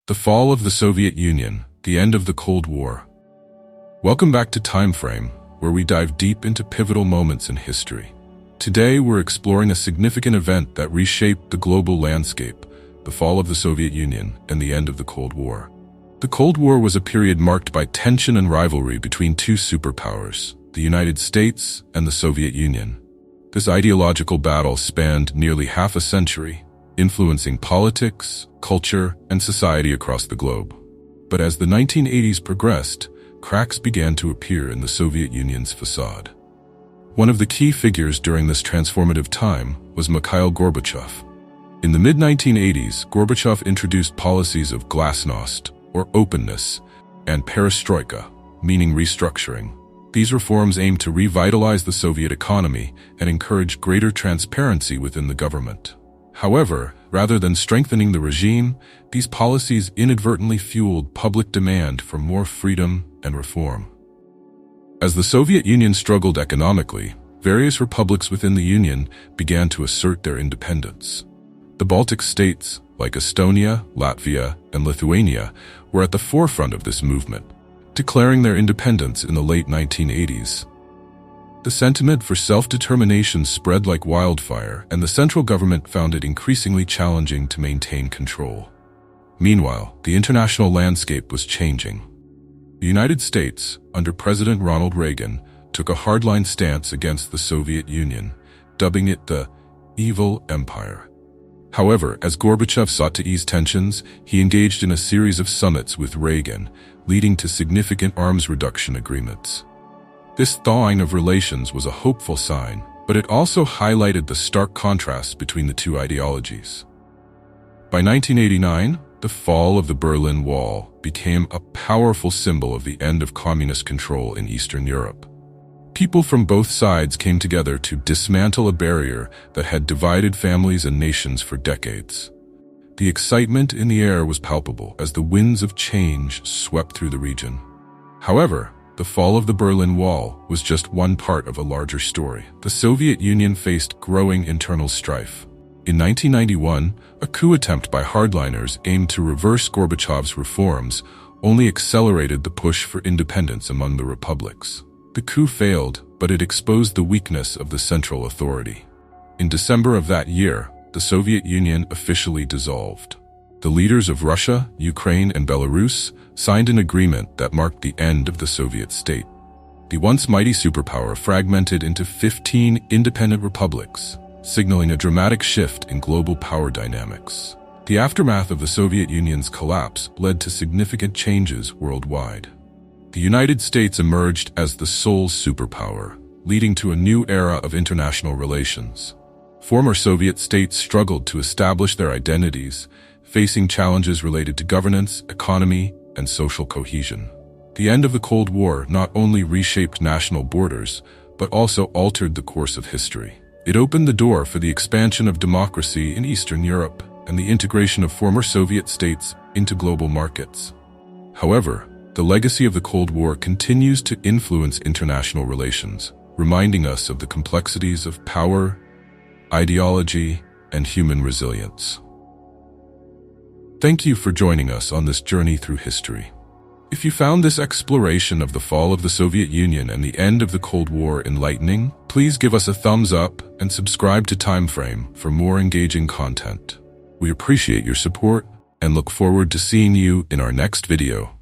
The fall of the Soviet Union, the end of the Cold War. Welcome back to TimeFrame, where we dive deep into pivotal moments in history. Today, we're exploring a significant event that reshaped the global landscape, the fall of the Soviet Union and the end of the Cold War. The Cold War was a period marked by tension and rivalry between two superpowers, the United States and the Soviet Union. This ideological battle spanned nearly half a century, influencing politics, culture, and society across the globe. But as the 1980s progressed, cracks began to appear in the Soviet Union's facade. One of the key figures during this transformative time was Mikhail Gorbachev. In the mid-1980s, Gorbachev introduced policies of Glasnost, or openness, and Perestroika, meaning restructuring. These reforms aimed to revitalize the Soviet economy and encourage greater transparency within the government. However, rather than strengthening the regime, these policies inadvertently fueled public demand for more freedom and reform. As the Soviet Union struggled economically, various republics within the Union began to assert their independence. The Baltic states, like Estonia, Latvia, and Lithuania, were at the forefront of this movement, declaring their independence in the late 1980s. The sentiment for self-determination spread like wildfire, and the central government found it increasingly challenging to maintain control. Meanwhile, the international landscape was changing. The United States, under President Ronald Reagan, took a hardline stance against the Soviet Union, dubbing it the evil empire. However, as Gorbachev sought to ease tensions, he engaged in a series of summits with Reagan, leading to significant arms reduction agreements. This thawing of relations was a hopeful sign, but it also highlighted the stark contrast between the two ideologies. By 1989, the fall of the Berlin Wall became a powerful symbol of the end of communist control in Eastern Europe. People from both sides came together to dismantle a barrier that had divided families and nations for decades. The excitement in the air was palpable as the winds of change swept through the region. However, the fall of the Berlin Wall was just one part of a larger story. The Soviet Union faced growing internal strife. In 1991, a coup attempt by hardliners aimed to reverse Gorbachev's reforms only accelerated the push for independence among the republics. The coup failed, but it exposed the weakness of the central authority. In December of that year, the Soviet Union officially dissolved. The leaders of Russia, Ukraine, and Belarus signed an agreement that marked the end of the Soviet state. The once mighty superpower fragmented into 15 independent republics, signaling a dramatic shift in global power dynamics. The aftermath of the Soviet Union's collapse led to significant changes worldwide. The United States emerged as the sole superpower, leading to a new era of international relations. Former Soviet states struggled to establish their identities, facing challenges related to governance, economy, and social cohesion. The end of the Cold War not only reshaped national borders, but also altered the course of history. It opened the door for the expansion of democracy in Eastern Europe and the integration of former Soviet states into global markets. However, the legacy of the Cold War continues to influence international relations, reminding us of the complexities of power, ideology, and human resilience. Thank you for joining us on this journey through history. If you found this exploration of the fall of the Soviet Union and the end of the Cold War enlightening, please give us a thumbs up and subscribe to TimeFrame for more engaging content. We appreciate your support and look forward to seeing you in our next video.